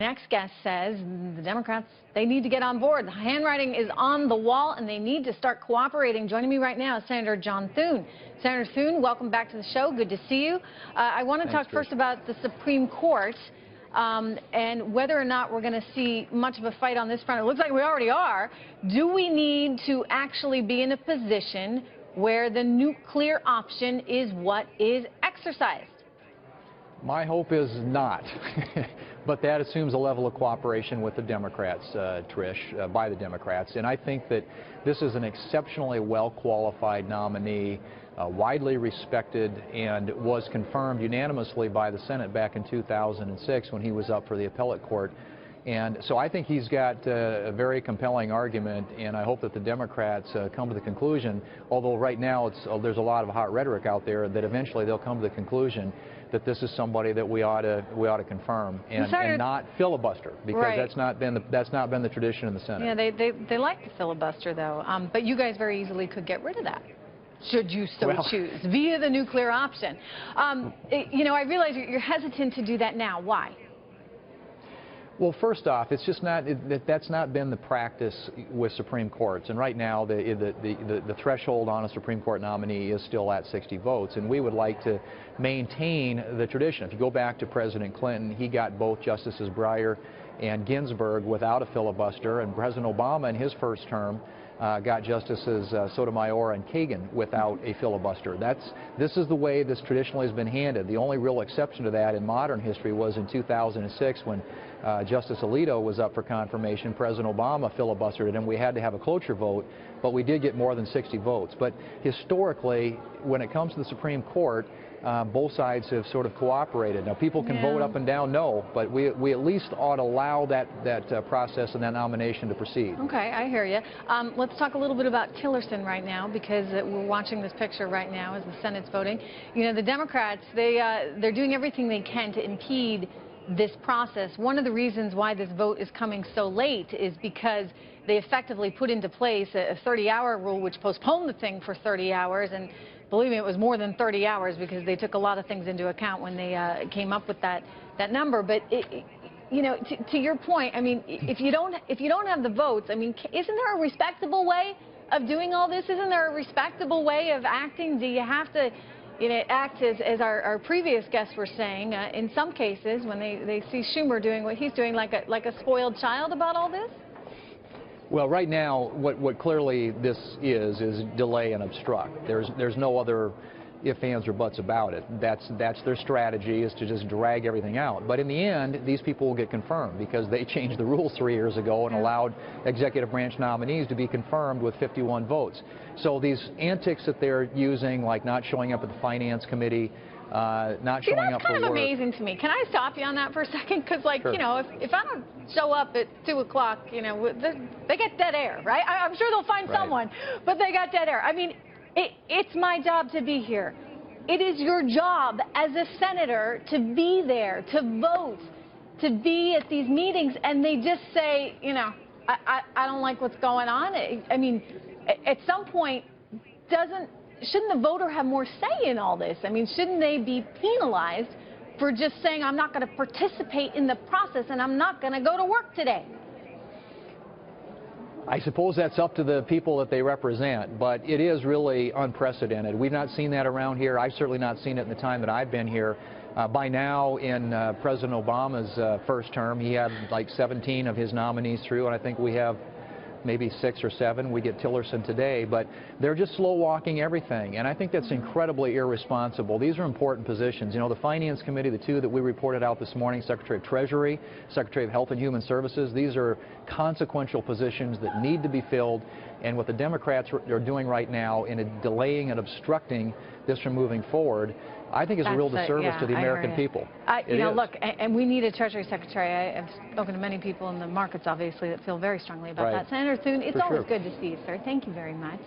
Next guest says the Democrats, they need to get on board. The handwriting is on the wall, and they need to start cooperating. Joining me right now is Senator John Thune. Senator Thune, welcome back to the show. Good to see you. I want to talk first about the Supreme Court and whether or not we're going to see much of a fight on this front. It looks like we already are. Do we need to actually be in a position where the nuclear option is what is exercised? My hope is not, but that assumes a level of cooperation with the Democrats, Trish, by the Democrats. And I think that this is an exceptionally well-qualified nominee, widely respected, and was confirmed unanimously by the Senate back in 2006 when he was up for the appellate court. And so I think he's got a very compelling argument, and I hope that the Democrats come to the conclusion, although right now there's a lot of hot rhetoric out there, that eventually they'll come to the conclusion that this is somebody that we ought to confirm and not filibuster, because that's not been the tradition in the Senate. Yeah, they like the filibuster though, but you guys very easily could get rid of that, should you so choose, via the nuclear option. You know, I realize you're hesitant to do that now. Why? Well, first off, it's just not that's not been the practice with Supreme Courts, and right now the threshold on a Supreme Court nominee is still at 60 votes, and we would like to maintain the tradition. If you go back to President Clinton, he got both Justices Breyer and Ginsburg without a filibuster, and President Obama in his first term got Justices Sotomayor and Kagan without a filibuster. This is the way this traditionally has been handled. The only real exception to that in modern history was in 2006 when Justice Alito was up for confirmation. President Obama filibustered it, and we had to have a cloture vote, but we did get more than 60 votes. But historically, when it comes to the Supreme Court, both sides have sort of cooperated. Now, people can vote up and down no, but we at least ought to allow that process and that nomination to proceed. Okay, I hear you. Let's talk a little bit about Tillerson right now, because we're watching this picture right now as the Senate's voting. You know, the Democrats, they're doing everything they can to impede this process. One of the reasons why this vote is coming so late is because they effectively put into place a 30-hour rule, which postponed the thing for 30 hours. And believe me, it was more than 30 hours because they took a lot of things into account when they came up with that number. But you know, to your point, I mean, if you don't have the votes, I mean, isn't there a respectable way of doing all this? Isn't there a respectable way of acting? Do you have to, you know, act as our previous guests were saying, in some cases when they see Schumer doing what he's doing, like a spoiled child about all this? Well, right now, what clearly this is delay and obstruct. There's no other ifs, ands, or buts about it. That's their strategy, is to just drag everything out. But in the end, these people will get confirmed because they changed the rules 3 years ago and allowed executive branch nominees to be confirmed with 51 votes. So these antics that they're using, like not showing up at the Finance Committee, not showing up for work. That's kind of amazing to me. Can I stop you on that for a second? Because, like, you know, if I don't show up at 2 o'clock, you know, they get dead air, right? I'm sure they'll find someone, but they got dead air. I mean, it's my job to be here. It is your job as a senator to be there, to vote, to be at these meetings, and they just say, you know, I don't like what's going on. I mean, at some point, shouldn't the voter have more say in all this? I mean, shouldn't they be penalized for just saying, I'm not going to participate in the process and I'm not going to go to work today? I suppose that's up to the people that they represent, but it is really unprecedented. We've not seen that around here. I've certainly not seen it in the time that I've been here. By now, in President Obama's first term, he had like 17 of his nominees through, and I think we have maybe 6 or 7. We get Tillerson today, but they're just slow-walking everything, and I think that's incredibly irresponsible. These are important positions. You know, the Finance Committee, the 2 that we reported out this morning, Secretary of Treasury, Secretary of Health and Human Services, these are consequential positions that need to be filled, and what the Democrats are doing right now in delaying and obstructing this from moving forward, I think is a real disservice to the American people. You know, look, and we need a Treasury Secretary. I've spoken to many people in the markets, obviously, that feel very strongly about that. Senator Thune, it's always good to see you, sir. Thank you very much.